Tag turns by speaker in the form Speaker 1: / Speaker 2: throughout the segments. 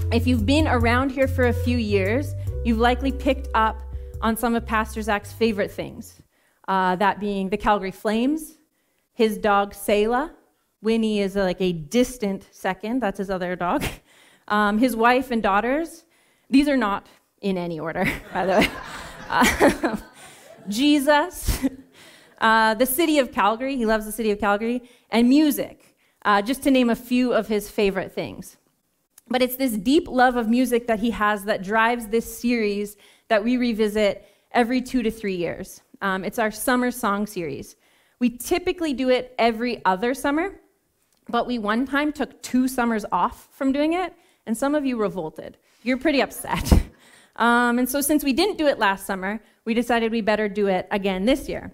Speaker 1: If you've been around here for a few years, you've likely picked up on some of Pastor Zach's favorite things, that being the Calgary Flames, his dog Selah. Winnie is like a distant second, that's his other dog. His wife and daughters. These are not in any order, by the way. Jesus, the city of Calgary, he loves the city of Calgary, and music, just to name a few of his favorite things. But it's this deep love of music that he has that drives this series that we revisit every 2 to 3 years. It's our summer song series. We typically do it every other summer, but we one time took 2 summers off from doing it, and some of you revolted. You're pretty upset. And so since we didn't do it last summer, we decided we better do it again this year.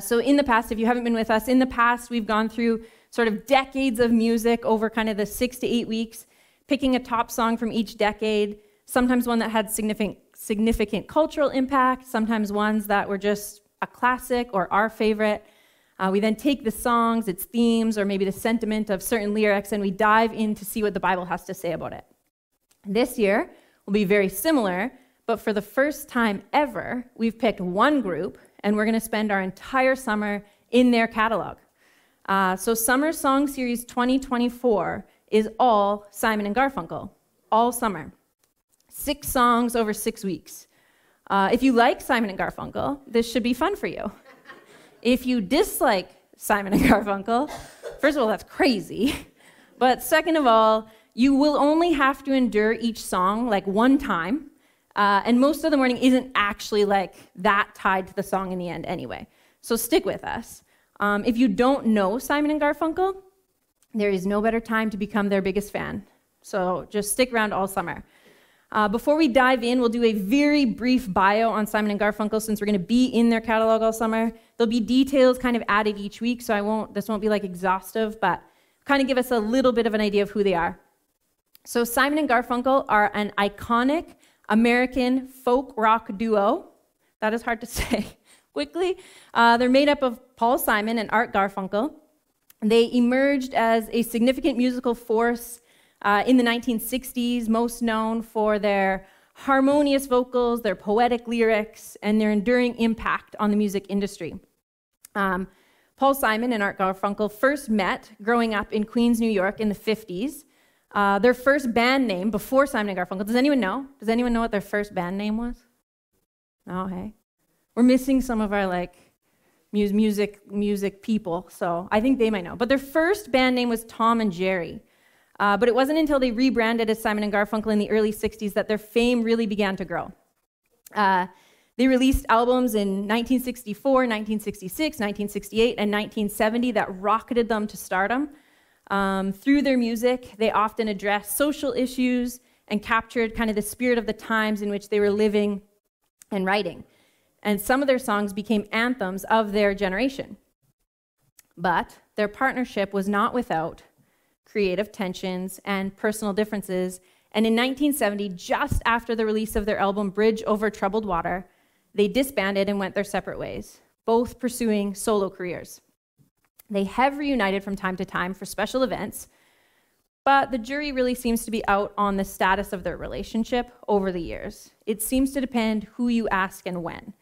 Speaker 1: So in the past, if you haven't been with us, in the past we've gone through sort of decades of music over kind of the 6 to 8 weeks, picking a top song from each decade, sometimes one that had significant cultural impact, sometimes ones that were just a classic or our favorite. We then take the songs, its themes, or maybe the sentiment of certain lyrics, and we dive in to see what the Bible has to say about it. This year will be very similar, but for the first time ever, we've picked one group, and we're going to spend our entire summer in their catalog. So Summer Song Series 2024 is all Simon & Garfunkel, all summer. 6 songs over 6 weeks. If you like Simon & Garfunkel, this should be fun for you. If you dislike Simon & Garfunkel, first of all, that's crazy. But second of all, you will only have to endure each song like one time. And most of the morning isn't actually like that tied to the song in the end anyway. So stick with us. If you don't know Simon & Garfunkel, there is no better time to become their biggest fan. So just stick around all summer. Before we dive in, we'll do a very brief bio on Simon & Garfunkel since we're going to be in their catalog all summer. There'll be details kind of added each week, so this won't be like exhaustive, but kind of give us a little bit of an idea of who they are. So Simon & Garfunkel are an iconic American folk rock duo. That is hard to say quickly. They're made up of Paul Simon and Art Garfunkel. They emerged as a significant musical force in the 1960s, most known for their harmonious vocals, their poetic lyrics, and their enduring impact on the music industry. Paul Simon and Art Garfunkel first met growing up in Queens, New York in the 50s. Their first band name before Simon & Garfunkel, does anyone know? Does anyone know what their first band name was? No, hey. We're missing some of our music people, so I think they might know. But their first band name was Tom and Jerry. But it wasn't until they rebranded as Simon & Garfunkel in the early 60s that their fame really began to grow. They released albums in 1964, 1966, 1968, and 1970 that rocketed them to stardom. Through their music, they often addressed social issues and captured kind of the spirit of the times in which they were living and writing. And some of their songs became anthems of their generation. But their partnership was not without creative tensions and personal differences. And in 1970, just after the release of their album Bridge Over Troubled Water, they disbanded and went their separate ways, both pursuing solo careers. They have reunited from time to time for special events, but the jury really seems to be out on the status of their relationship over the years. It seems to depend who you ask and when.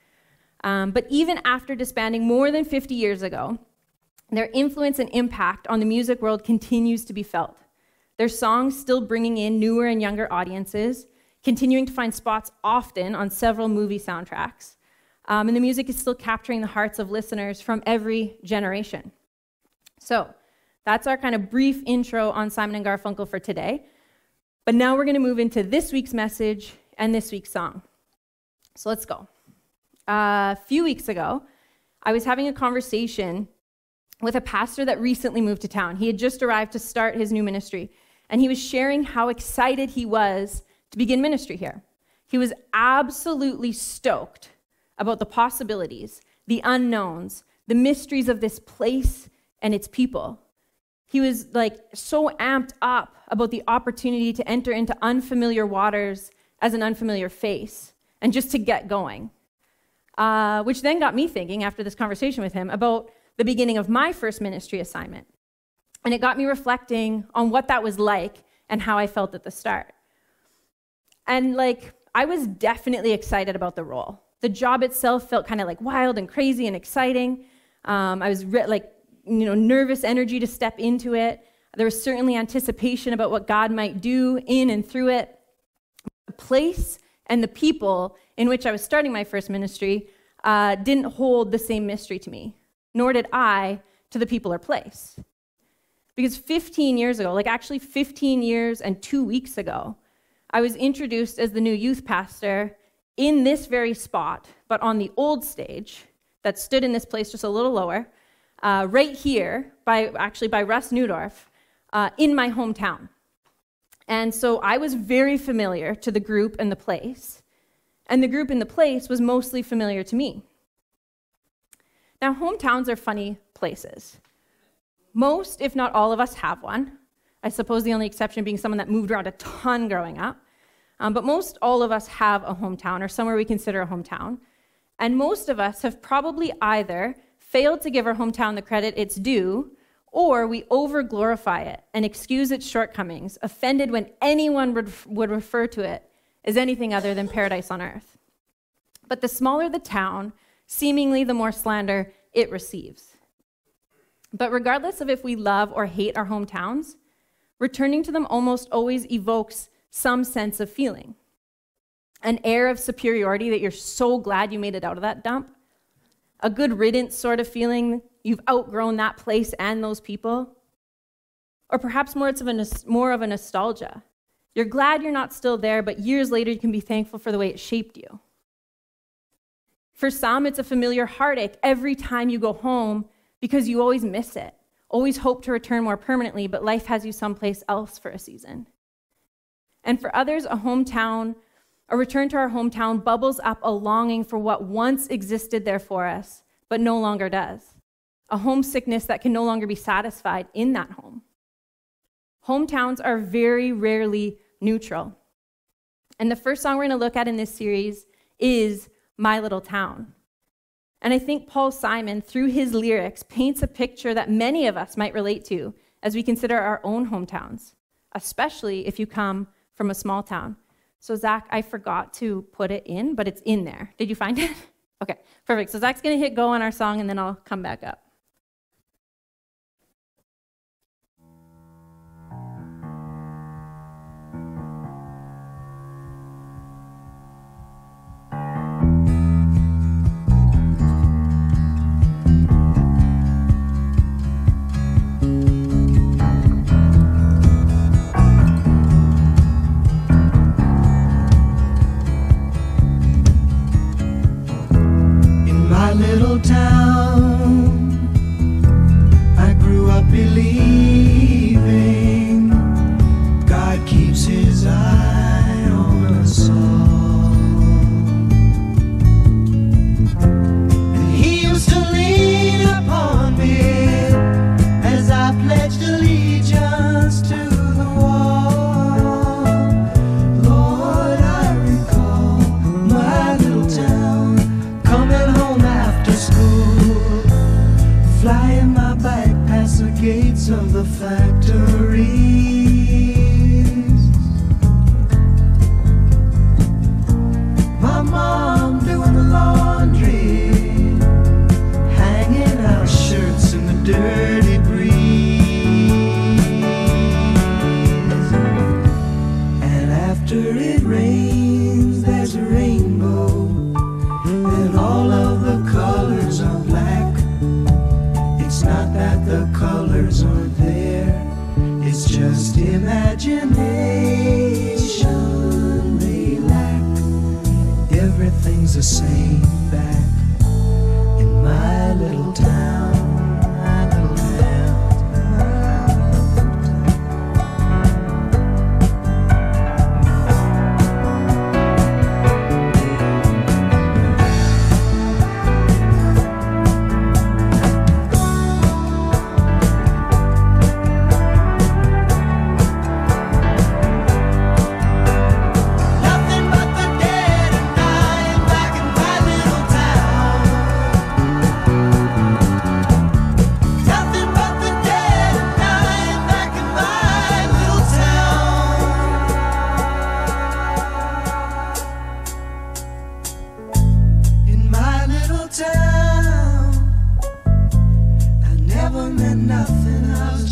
Speaker 1: But even after disbanding more than 50 years ago, their influence and impact on the music world continues to be felt. Their songs still bringing in newer and younger audiences, continuing to find spots often on several movie soundtracks. And the music is still capturing the hearts of listeners from every generation. So that's our kind of brief intro on Simon & Garfunkel for today. But now we're going to move into this week's message and this week's song. So let's go. A few weeks ago, I was having a conversation with a pastor that recently moved to town. He had just arrived to start his new ministry, and he was sharing how excited he was to begin ministry here. He was absolutely stoked about the possibilities, the unknowns, the mysteries of this place and its people. He was so amped up about the opportunity to enter into unfamiliar waters as an unfamiliar face and just to get going. Which then got me thinking, after this conversation with him, about the beginning of my first ministry assignment. And it got me reflecting on what that was like and how I felt at the start. And I was definitely excited about the role. The job itself felt kind of wild and crazy and exciting. I was nervous energy to step into it. There was certainly anticipation about what God might do in and through it. The place and the people in which I was starting my first ministry didn't hold the same mystery to me, nor did I to the people or place. Because 15 years ago, actually 15 years and 2 weeks ago, I was introduced as the new youth pastor in this very spot, but on the old stage that stood in this place just a little lower, right here by Russ Newdorf, in my hometown. And so I was very familiar to the group and the place, and the group and the place was mostly familiar to me. Now, hometowns are funny places. Most, if not all of us, have one. I suppose the only exception being someone that moved around a ton growing up. But most all of us have a hometown, or somewhere we consider a hometown. And most of us have probably either failed to give our hometown the credit it's due, or we over-glorify it and excuse its shortcomings, offended when anyone would refer to it as anything other than paradise on earth. But the smaller the town, seemingly the more slander it receives. But regardless of if we love or hate our hometowns, returning to them almost always evokes some sense of feeling. An air of superiority that you're so glad you made it out of that dump. A good riddance sort of feeling you've outgrown that place and those people. Or perhaps more of a nostalgia. You're glad you're not still there, but years later you can be thankful for the way it shaped you. For some, it's a familiar heartache every time you go home because you always miss it. Always hope to return more permanently, but life has you someplace else for a season. And for others, a return to our hometown bubbles up a longing for what once existed there for us, but no longer does. A homesickness that can no longer be satisfied in that home. Hometowns are very rarely neutral. And the first song we're going to look at in this series is My Little Town. And I think Paul Simon, through his lyrics, paints a picture that many of us might relate to as we consider our own hometowns, especially if you come from a small town. So Zach, I forgot to put it in, but it's in there. Did you find it? Okay, perfect. So Zach's going to hit go on our song, and then I'll come back up.
Speaker 2: Little town, I grew up believing God keeps his eye on us all. And he used to lean upon me as I pledged allegiance to the wall. Lord, I recall my little town coming home after school, flying my bike past the gates of the factories. My mom doing the laundry, hanging out shirts in the dirty breeze. And after it rains, there's a rainbow, and all of the colors are black. It's not that the colors aren't there, it's just imagination they lack. Everything's the same back in my little town, my little town. Nothing but the dead and dying back in my little town.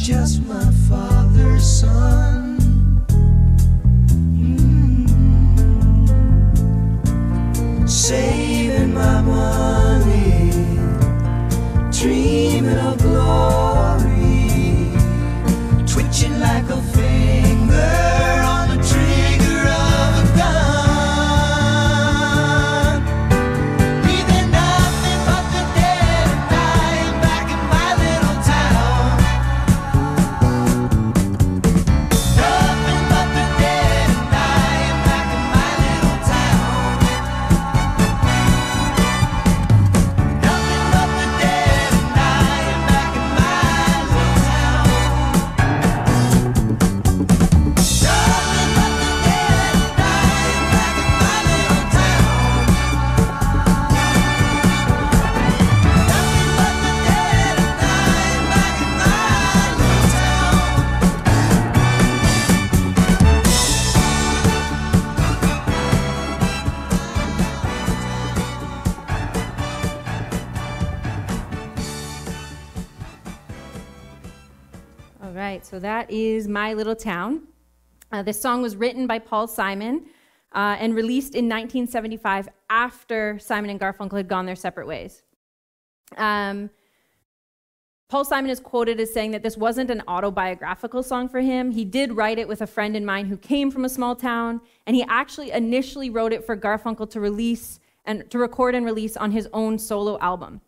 Speaker 2: just my father's son. Saving my money, dreaming of glory, twitching like a finger on the trigger of a gun. Leaving nothing but the dead and dying back in my little town. Nothing but the dead and dying back in my little town. Nothing but the dead and dying back in my little town. Nothing but the dead and dying back in my little town. Nothing but the dead and dying back in my little town.
Speaker 1: All right, so that is My Little Town. This song was written by Paul Simon and released in 1975 after Simon and Garfunkel had gone their separate ways. Paul Simon is quoted as saying that this wasn't an autobiographical song for him. He did write it with a friend in mind who came from a small town, and he actually initially wrote it for Garfunkel to release and to record and release on his own solo album.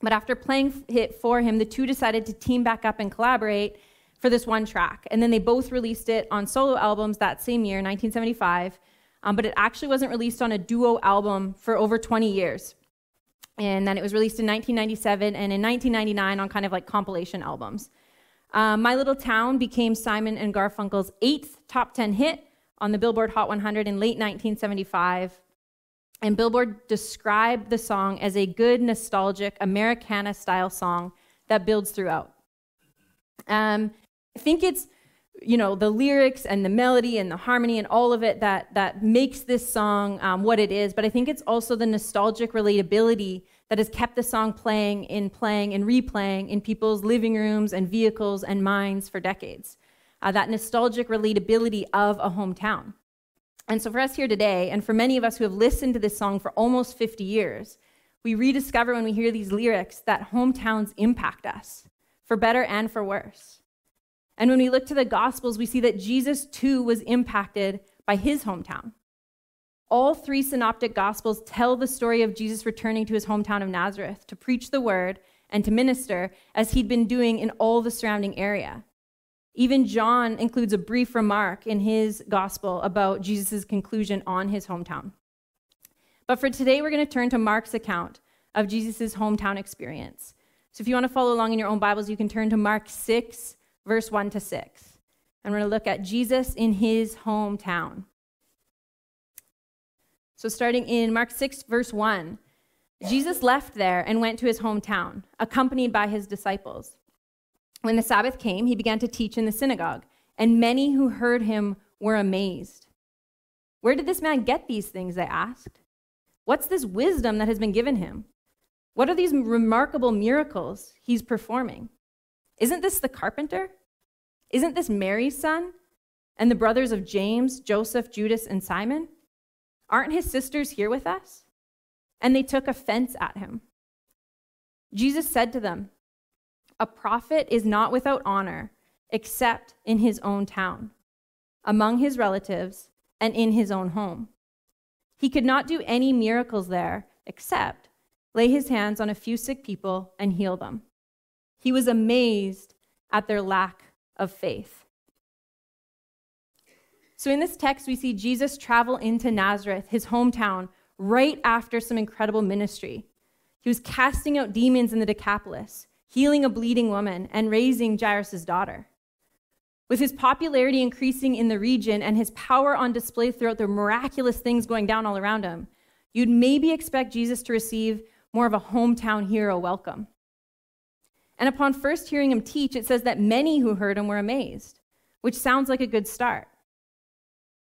Speaker 1: But after playing it for him, the two decided to team back up and collaborate for this one track. And then they both released it on solo albums that same year, 1975, but it actually wasn't released on a duo album for over 20 years. And then it was released in 1997 and in 1999 on kind of like compilation albums. My Little Town became Simon and Garfunkel's 8th top 10 hit on the Billboard Hot 100 in late 1975. And Billboard described the song as a good, nostalgic, Americana-style song that builds throughout. I think it's, the lyrics and the melody and the harmony and all of it that makes this song what it is, but I think it's also the nostalgic relatability that has kept the song playing and replaying in people's living rooms and vehicles and minds for decades. That nostalgic relatability of a hometown. And so for us here today, and for many of us who have listened to this song for almost 50 years, we rediscover when we hear these lyrics that hometowns impact us, for better and for worse. And when we look to the Gospels, we see that Jesus too was impacted by his hometown. All 3 synoptic Gospels tell the story of Jesus returning to his hometown of Nazareth to preach the word and to minister as he'd been doing in all the surrounding area. Even John includes a brief remark in his Gospel about Jesus' conclusion on his hometown. But for today, we're going to turn to Mark's account of Jesus' hometown experience. So if you want to follow along in your own Bibles, you can turn to Mark 6, verse 1 to 6. And we're going to look at Jesus in his hometown. So starting in Mark 6, verse 1, Jesus left there and went to his hometown, accompanied by his disciples. When the Sabbath came, he began to teach in the synagogue, and many who heard him were amazed. Where did this man get these things, they asked. What's this wisdom that has been given him? What are these remarkable miracles he's performing? Isn't this the carpenter? Isn't this Mary's son? And the brothers of James, Joseph, Judas, and Simon? Aren't his sisters here with us? And they took offense at him. Jesus said to them, a prophet is not without honor except in his own town, among his relatives, and in his own home. He could not do any miracles there except lay his hands on a few sick people and heal them. He was amazed at their lack of faith. So in this text, we see Jesus travel into Nazareth, his hometown, right after some incredible ministry. He was casting out demons in the Decapolis, healing a bleeding woman, and raising Jairus' daughter. With his popularity increasing in the region and his power on display throughout the miraculous things going down all around him, you'd maybe expect Jesus to receive more of a hometown hero welcome. And upon first hearing him teach, it says that many who heard him were amazed, which sounds like a good start.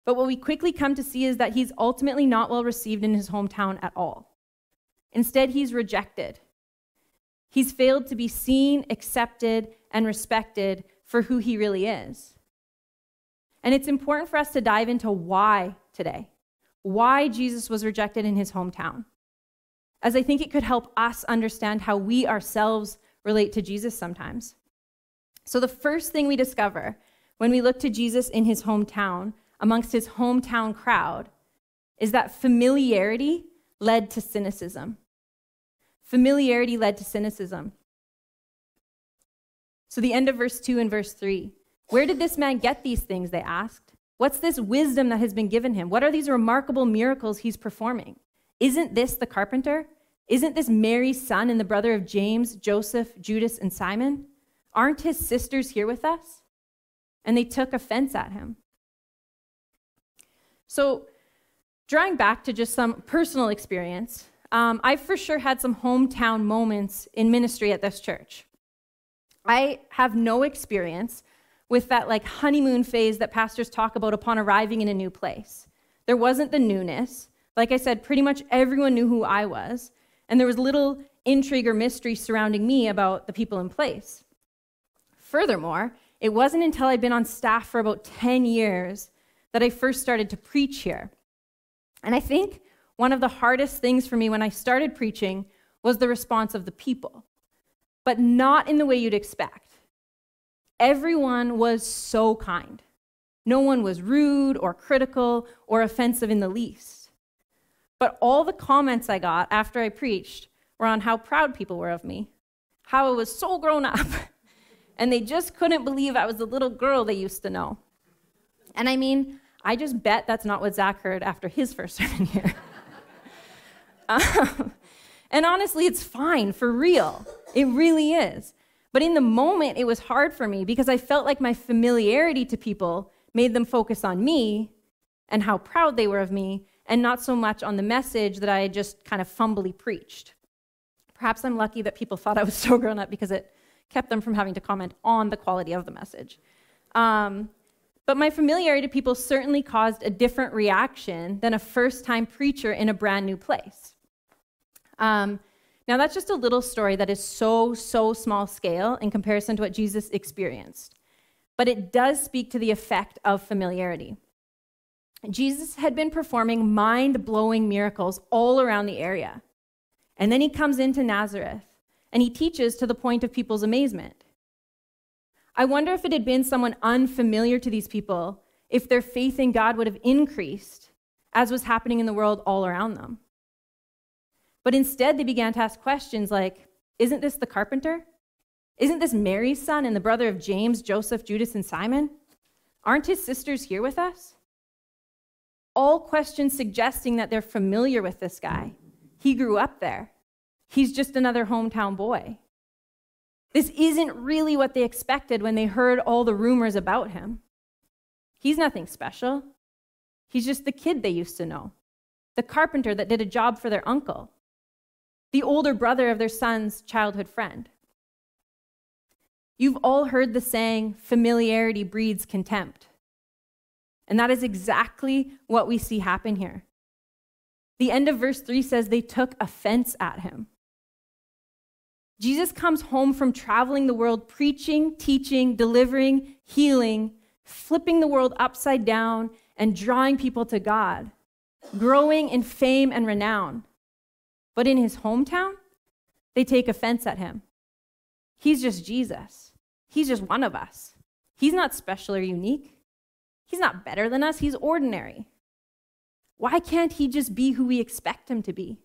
Speaker 1: But what we quickly come to see is that he's ultimately not well received in his hometown at all. Instead, he's rejected. He's failed to be seen, accepted, and respected for who he really is. And it's important for us to dive into why today, why Jesus was rejected in his hometown, as I think it could help us understand how we ourselves relate to Jesus sometimes. So the first thing we discover when we look to Jesus in his hometown, amongst his hometown crowd, is that familiarity led to cynicism. Familiarity led to cynicism. So the end of verse 2 and verse 3. Where did this man get these things, they asked. What's this wisdom that has been given him? What are these remarkable miracles he's performing? Isn't this the carpenter? Isn't this Mary's son and the brother of James, Joseph, Judas, and Simon? Aren't his sisters here with us? And they took offense at him. So, drawing back to just some personal experience, I've for sure had some hometown moments in ministry at this church. I have no experience with that like honeymoon phase that pastors talk about upon arriving in a new place. There wasn't the newness. Like I said, pretty much everyone knew who I was, and there was little intrigue or mystery surrounding me about the people in place. Furthermore, it wasn't until I'd been on staff for about 10 years that I first started to preach here. And I think one of the hardest things for me when I started preaching was the response of the people, but not in the way you'd expect. Everyone was so kind. No one was rude or critical or offensive in the least. But all the comments I got after I preached were on how proud people were of me, how I was so grown up, and they just couldn't believe I was the little girl they used to know. And I mean, I just bet that's not what Zach heard after his first sermon here. And honestly, it's fine, for real. It really is. But in the moment, it was hard for me because I felt like my familiarity to people made them focus on me and how proud they were of me, and not so much on the message that I had just kind of fumbly preached. Perhaps I'm lucky that people thought I was so grown up because it kept them from having to comment on the quality of the message. But my familiarity to people certainly caused a different reaction than a first-time preacher in a brand new place. Now, that's just a little story that is so small scale in comparison to what Jesus experienced. But it does speak to the effect of familiarity. Jesus had been performing mind-blowing miracles all around the area. And then he comes into Nazareth, and he teaches to the point of people's amazement. I wonder if it had been someone unfamiliar to these people, if their faith in God would have increased, as was happening in the world all around them. But instead, they began to ask questions like, isn't this the carpenter? Isn't this Mary's son and the brother of James, Joseph, Judas, and Simon? Aren't his sisters here with us? All questions suggesting that they're familiar with this guy. He grew up there. He's just another hometown boy. This isn't really what they expected when they heard all the rumors about him. He's nothing special. He's just the kid they used to know, the carpenter that did a job for their uncle, the older brother of their son's childhood friend. You've all heard the saying, familiarity breeds contempt. And that is exactly what we see happen here. The end of verse 3 says they took offense at him. Jesus comes home from traveling the world, preaching, teaching, delivering, healing, flipping the world upside down, and drawing people to God, growing in fame and renown. But in his hometown, they take offense at him. He's just Jesus. He's just one of us. He's not special or unique. He's not better than us. He's ordinary. Why can't he just be who we expect him to be?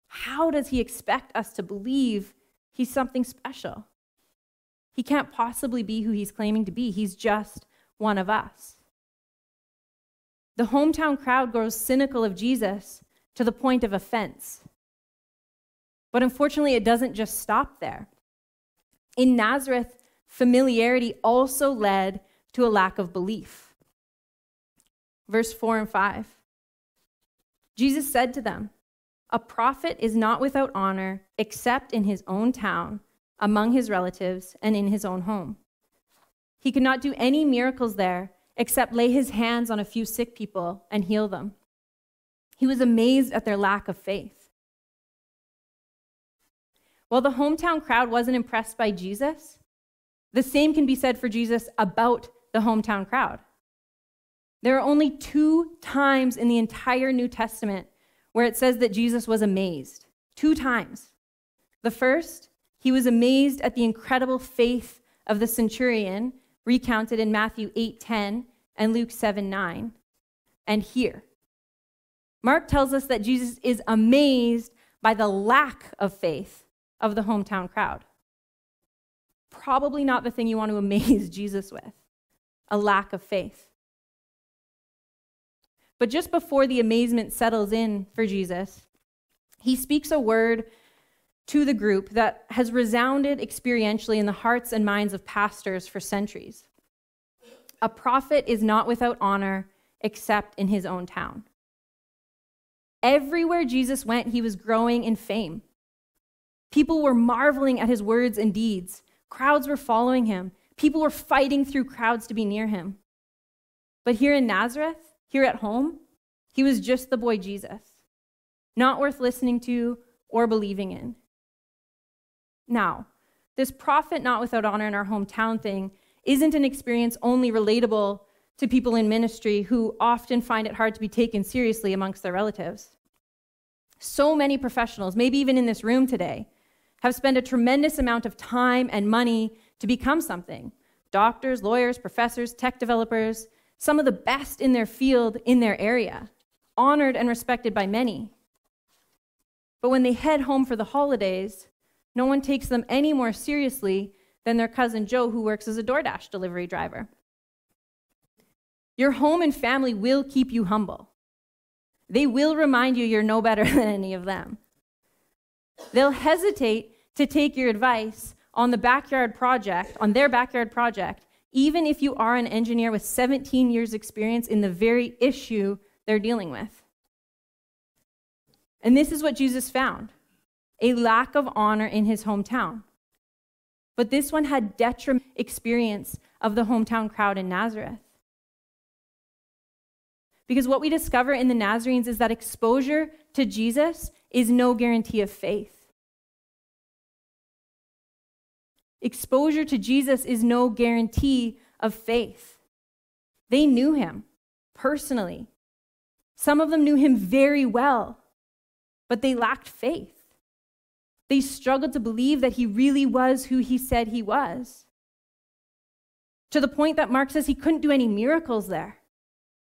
Speaker 1: How does he expect us to believe he's something special? He can't possibly be who he's claiming to be. He's just one of us. The hometown crowd grows cynical of Jesus to the point of offense. But unfortunately, it doesn't just stop there. In Nazareth, familiarity also led to a lack of belief. Verse 4 and 5. Jesus said to them, "A prophet is not without honor except in his own town, among his relatives, and in his own home." He could not do any miracles there except lay his hands on a few sick people and heal them. He was amazed at their lack of faith. While the hometown crowd wasn't impressed by Jesus, the same can be said for Jesus about the hometown crowd. There are only 2 times in the entire New Testament where it says that Jesus was amazed. 2 times. The first, he was amazed at the incredible faith of the centurion, recounted in Matthew 8:10 and Luke 7:9. And here, Mark tells us that Jesus is amazed by the lack of faith of the hometown crowd. Probably not the thing you want to amaze Jesus with, a lack of faith. But just before the amazement settles in for Jesus, he speaks a word to the group that has resounded experientially in the hearts and minds of pastors for centuries. A prophet is not without honor except in his own town. Everywhere Jesus went, he was growing in fame. People were marveling at his words and deeds. Crowds were following him. People were fighting through crowds to be near him. But here in Nazareth, here at home, he was just the boy Jesus, not worth listening to or believing in. Now, this prophet not without honor in our hometown thing isn't an experience only relatable to people in ministry who often find it hard to be taken seriously amongst their relatives. So many professionals, maybe even in this room today, have spent a tremendous amount of time and money to become something. Doctors, lawyers, professors, tech developers, some of the best in their field, in their area, honored and respected by many. But when they head home for the holidays, no one takes them any more seriously than their cousin Joe, who works as a DoorDash delivery driver. Your home and family will keep you humble. They will remind you you're no better than any of them. They'll hesitate to take your advice on their backyard project, even if you are an engineer with 17 years experience in the very issue they're dealing with. And this is what Jesus found, a lack of honor in his hometown. But this one had detrimental experience of the hometown crowd in Nazareth. Because what we discover in the Nazarenes is that exposure to Jesus is no guarantee of faith. Exposure to Jesus is no guarantee of faith. They knew him personally. Some of them knew him very well, but they lacked faith. They struggled to believe that he really was who he said he was. To the point that Mark says he couldn't do any miracles there,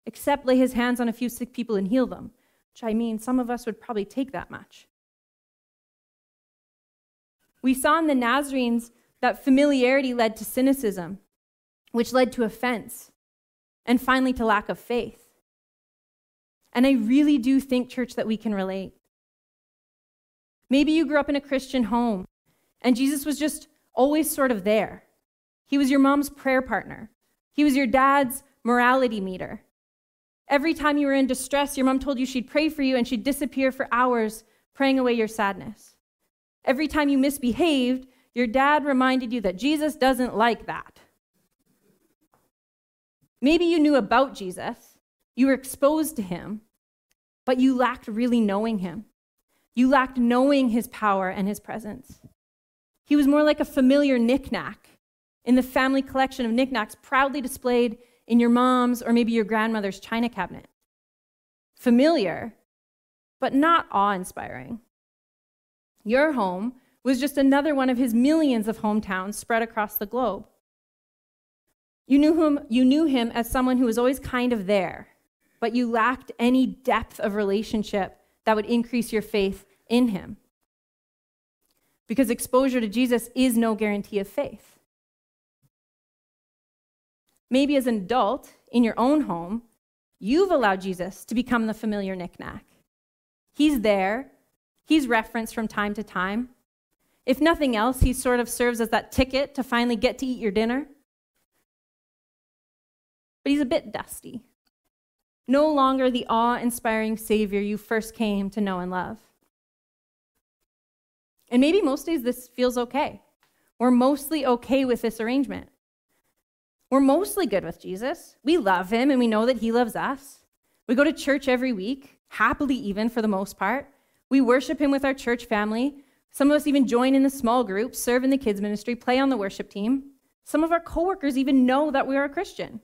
Speaker 1: except lay his hands on a few sick people and heal them, which I mean, some of us would probably take that much. We saw in the Nazarenes that familiarity led to cynicism, which led to offense, and finally to lack of faith. And I really do think, church, that we can relate. Maybe you grew up in a Christian home, and Jesus was just always sort of there. He was your mom's prayer partner. He was your dad's morality meter. Every time you were in distress, your mom told you she'd pray for you, and she'd disappear for hours praying away your sadness. Every time you misbehaved, your dad reminded you that Jesus doesn't like that. Maybe you knew about Jesus, you were exposed to him, but you lacked really knowing him. You lacked knowing his power and his presence. He was more like a familiar knick-knack in the family collection of knickknacks proudly displayed in your mom's or maybe your grandmother's china cabinet. Familiar, but not awe-inspiring. Your home was just another one of his millions of hometowns spread across the globe. You knew him as someone who was always kind of there, but you lacked any depth of relationship that would increase your faith in him. Because exposure to Jesus is no guarantee of faith. Maybe as an adult in your own home, you've allowed Jesus to become the familiar knick-knack. He's there. He's referenced from time to time. If nothing else, he sort of serves as that ticket to finally get to eat your dinner. But he's a bit dusty. No longer the awe-inspiring Savior you first came to know and love. And maybe most days this feels okay. We're mostly okay with this arrangement. We're mostly good with Jesus. We love him and we know that he loves us. We go to church every week, happily even for the most part. We worship him with our church family. Some of us even join in the small groups, serve in the kids ministry, play on the worship team. Some of our coworkers even know that we are a Christian.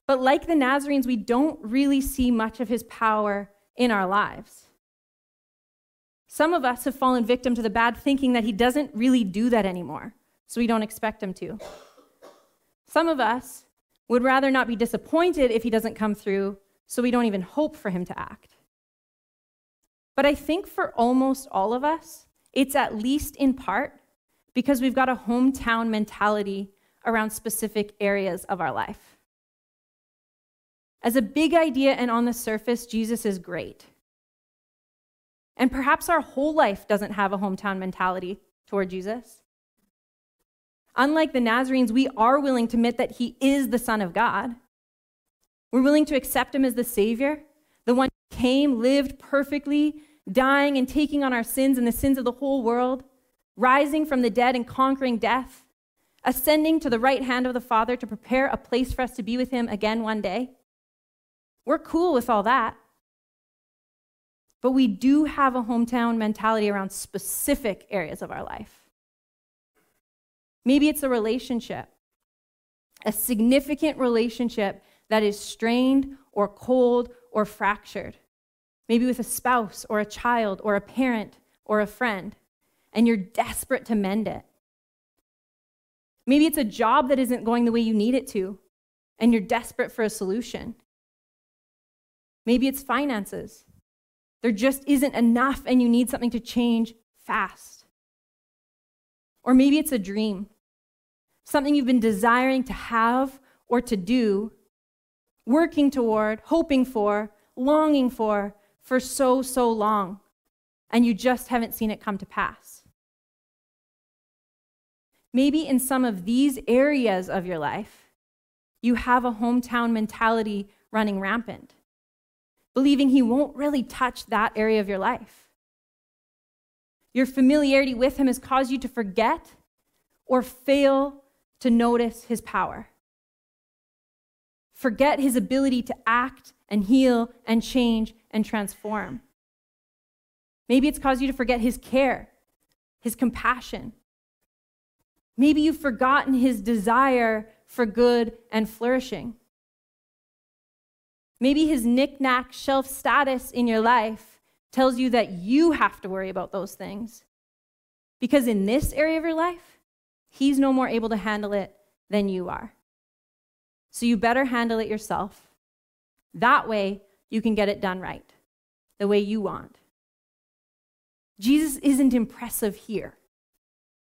Speaker 1: But like the Nazarenes, we don't really see much of his power in our lives. Some of us have fallen victim to the bad thinking that he doesn't really do that anymore, so we don't expect him to. Some of us would rather not be disappointed if he doesn't come through, so we don't even hope for him to act. But I think for almost all of us, it's at least in part because we've got a hometown mentality around specific areas of our life. As a big idea and on the surface, Jesus is great. And perhaps our whole life doesn't have a hometown mentality toward Jesus. Unlike the Nazarenes, we are willing to admit that he is the Son of God. We're willing to accept him as the Savior, the one who came, lived perfectly, dying and taking on our sins and the sins of the whole world, rising from the dead and conquering death, ascending to the right hand of the Father to prepare a place for us to be with him again one day. We're cool with all that. But we do have a hometown mentality around specific areas of our life. Maybe it's a relationship, a significant relationship that is strained or cold or fractured. Maybe with a spouse or a child or a parent or a friend, and you're desperate to mend it. Maybe it's a job that isn't going the way you need it to, and you're desperate for a solution. Maybe it's finances. There just isn't enough and you need something to change fast. Or maybe it's a dream, something you've been desiring to have or to do, working toward, hoping for, longing for so long, and you just haven't seen it come to pass. Maybe in some of these areas of your life, you have a hometown mentality running rampant, believing he won't really touch that area of your life. Your familiarity with him has caused you to forget or fail to notice his power. Forget his ability to act and heal and change and transform. Maybe it's caused you to forget his care, his compassion. Maybe you've forgotten his desire for good and flourishing. Maybe his knick-knack shelf status in your life tells you that you have to worry about those things. Because in this area of your life, he's no more able to handle it than you are. So you better handle it yourself. That way, you can get it done right, the way you want. Jesus isn't impressive here.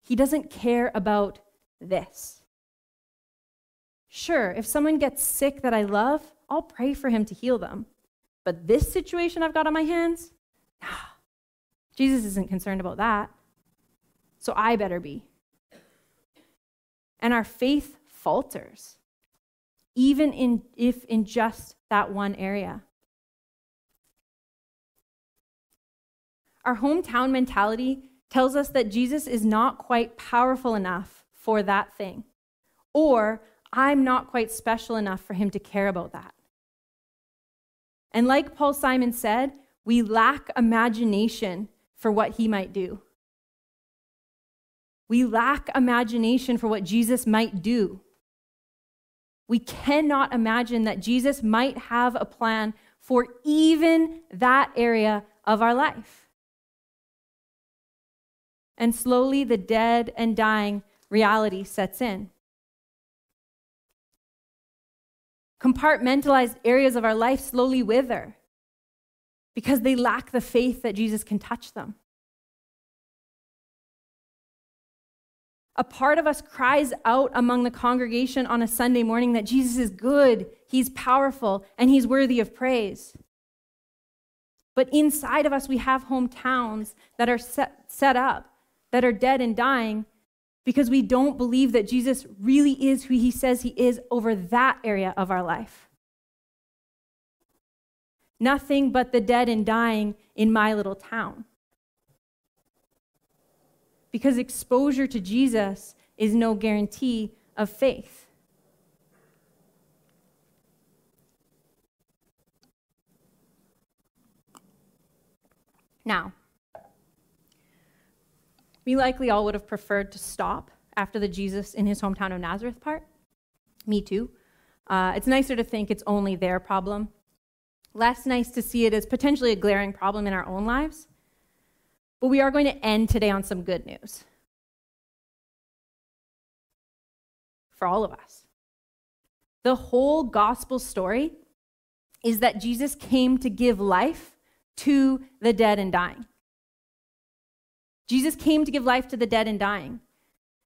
Speaker 1: He doesn't care about this. Sure, if someone gets sick that I love, I'll pray for him to heal them. But this situation I've got on my hands, Jesus isn't concerned about that. So I better be. And our faith falters, even if in just that one area. Our hometown mentality tells us that Jesus is not quite powerful enough for that thing, or I'm not quite special enough for him to care about that. And like Paul Simon said, we lack imagination for what he might do. We lack imagination for what Jesus might do. We cannot imagine that Jesus might have a plan for even that area of our life. And slowly the dead and dying reality sets in. Compartmentalized areas of our life slowly wither because they lack the faith that Jesus can touch them. A part of us cries out among the congregation on a Sunday morning that Jesus is good, he's powerful, and he's worthy of praise. But inside of us, we have hometowns that are set up, that are dead and dying, because we don't believe that Jesus really is who he says he is over that area of our life. Nothing but the dead and dying in my little town. Because exposure to Jesus is no guarantee of faith. Now, We likely all would have preferred to stop after the Jesus in his hometown of Nazareth part. Me too. It's nicer to think it's only their problem. Less nice to see it as potentially a glaring problem in our own lives. But we are going to end today on some good news. For all of us. The whole gospel story is that Jesus came to give life to the dead and dying. Jesus came to give life to the dead and dying.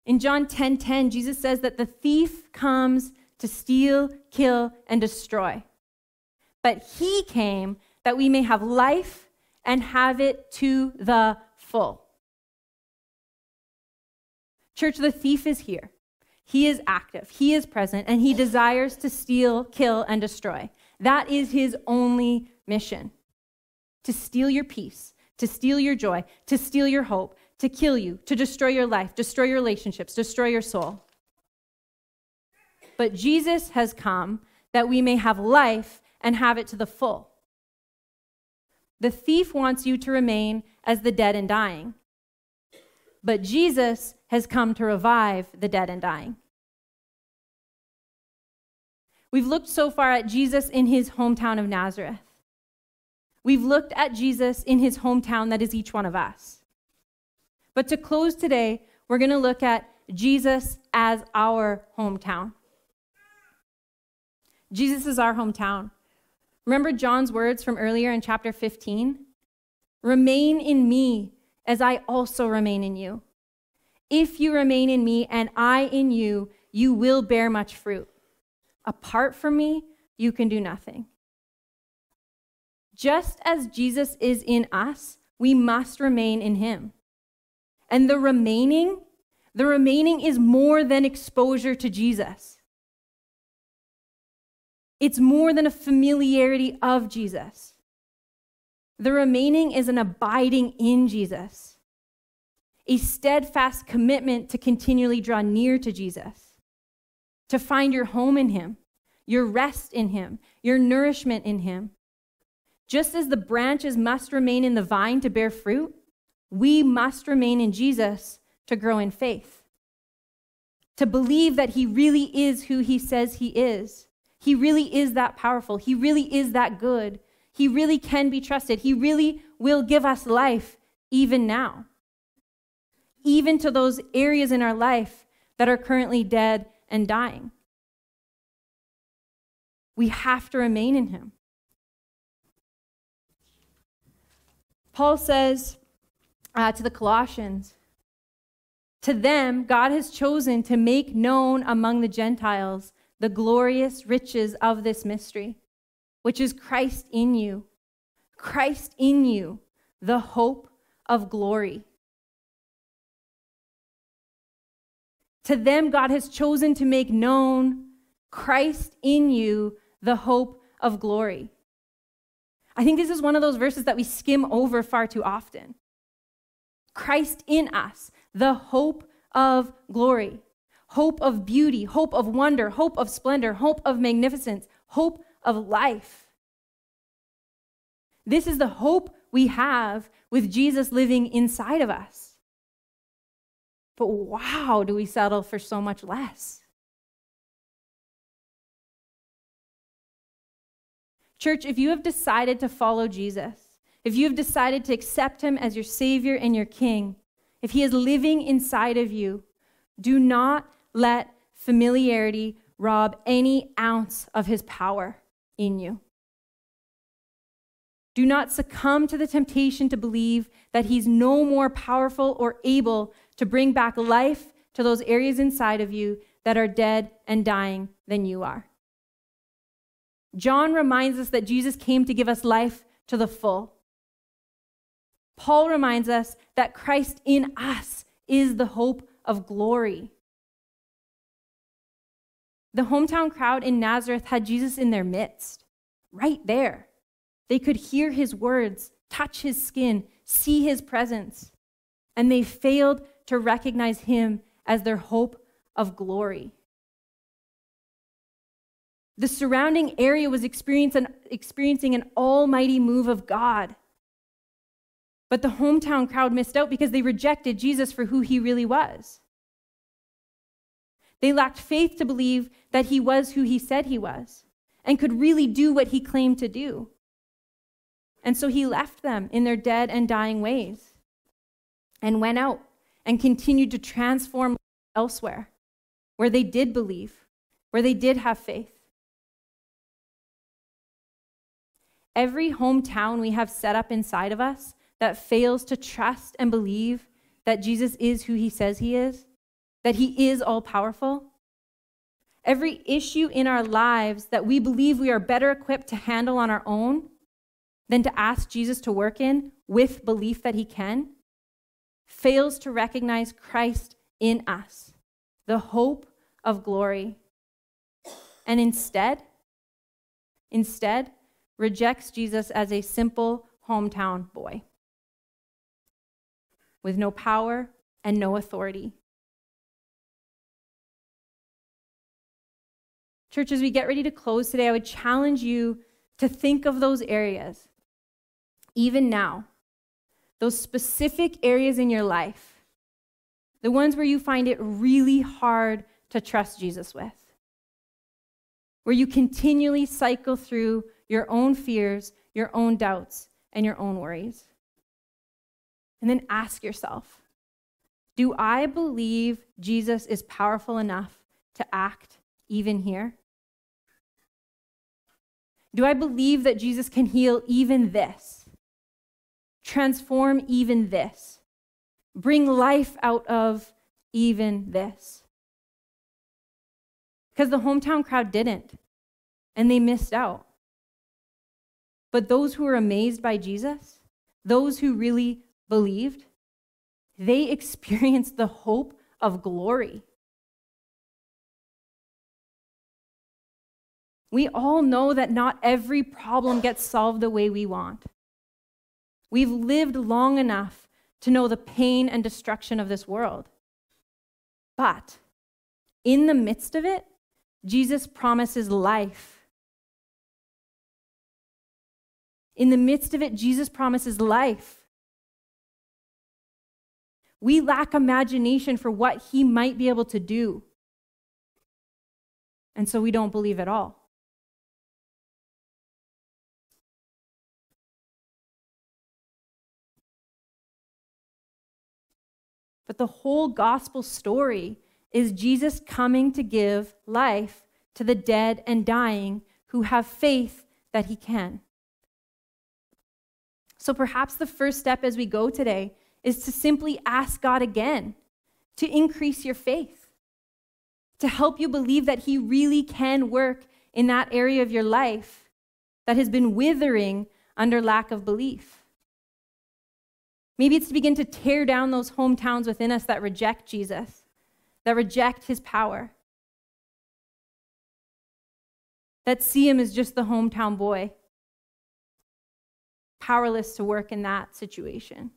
Speaker 1: In John 10:10, Jesus says that the thief comes to steal, kill, and destroy. But he came that we may have life and have it to the full. Church, the thief is here. He is active, he is present, and he desires to steal, kill, and destroy. That is his only mission. To steal your peace, to steal your joy, to steal your hope, to kill you, to destroy your life, destroy your relationships, destroy your soul. But Jesus has come that we may have life and have it to the full. The thief wants you to remain as the dead and dying. But Jesus has come to revive the dead and dying. We've looked so far at Jesus in his hometown of Nazareth. We've looked at Jesus in his hometown that is each one of us. But to close today, we're going to look at Jesus as our hometown. Jesus is our hometown. Remember John's words from earlier in chapter 15? Remain in me as I also remain in you. If you remain in me and I in you, you will bear much fruit. Apart from me, you can do nothing. Just as Jesus is in us, we must remain in him. And the remaining is more than exposure to Jesus. It's more than a familiarity of Jesus. The remaining is an abiding in Jesus, a steadfast commitment to continually draw near to Jesus, to find your home in him, your rest in him, your nourishment in him. Just as the branches must remain in the vine to bear fruit, we must remain in Jesus to grow in faith, to believe that he really is who he says he is. He really is that powerful. He really is that good. He really can be trusted. He really will give us life even now, even to those areas in our life that are currently dead and dying. We have to remain in him. Paul says to the Colossians, to them, God has chosen to make known among the Gentiles the glorious riches of this mystery, which is Christ in you. Christ in you, the hope of glory. To them, God has chosen to make known Christ in you, the hope of glory. I think this is one of those verses that we skim over far too often. Christ in us, the hope of glory, hope of beauty, hope of wonder, hope of splendor, hope of magnificence, hope of life. This is the hope we have with Jesus living inside of us. But wow, do we settle for so much less? Church, if you have decided to follow Jesus, if you have decided to accept him as your Savior and your King, if he is living inside of you, do not let familiarity rob any ounce of his power in you. Do not succumb to the temptation to believe that he's no more powerful or able to bring back life to those areas inside of you that are dead and dying than you are. John reminds us that Jesus came to give us life to the full. Paul reminds us that Christ in us is the hope of glory. The hometown crowd in Nazareth had Jesus in their midst, right there. They could hear his words, touch his skin, see his presence, and they failed to recognize him as their hope of glory. The surrounding area was experiencing an almighty move of God. But the hometown crowd missed out because they rejected Jesus for who he really was. They lacked faith to believe that he was who he said he was and could really do what he claimed to do. And so he left them in their dead and dying ways and went out and continued to transform elsewhere, where they did believe, where they did have faith. Every hometown we have set up inside of us that fails to trust and believe that Jesus is who he says he is, that he is all-powerful, every issue in our lives that we believe we are better equipped to handle on our own than to ask Jesus to work in with belief that he can, fails to recognize Christ in us, the hope of glory, and instead rejects Jesus as a simple hometown boy with no power and no authority. Church, as we get ready to close today, I would challenge you to think of those areas, even now, those specific areas in your life, the ones where you find it really hard to trust Jesus with, where you continually cycle through your own fears, your own doubts, and your own worries. And then ask yourself, do I believe Jesus is powerful enough to act even here? Do I believe that Jesus can heal even this? Transform even this? Bring life out of even this? Because the hometown crowd didn't, and they missed out. But those who were amazed by Jesus, those who really believed, they experienced the hope of glory. We all know that not every problem gets solved the way we want. We've lived long enough to know the pain and destruction of this world. But in the midst of it, Jesus promises life. In the midst of it, Jesus promises life. We lack imagination for what he might be able to do. And so we don't believe at all. But the whole gospel story is Jesus coming to give life to the dead and dying who have faith that he can. So perhaps the first step as we go today is to simply ask God again to increase your faith, to help you believe that he really can work in that area of your life that has been withering under lack of belief. Maybe it's to begin to tear down those hometowns within us that reject Jesus, that reject his power, that see him as just the hometown boy, powerless to work in that situation.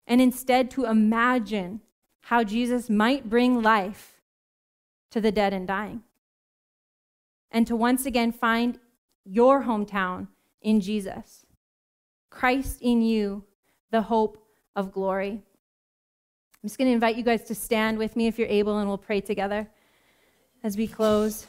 Speaker 1: And instead to imagine how Jesus might bring life to the dead and dying. And to once again find your hometown in Jesus. Christ in you, the hope of glory. I'm just going to invite you guys to stand with me if you're able, and we'll pray together as we close.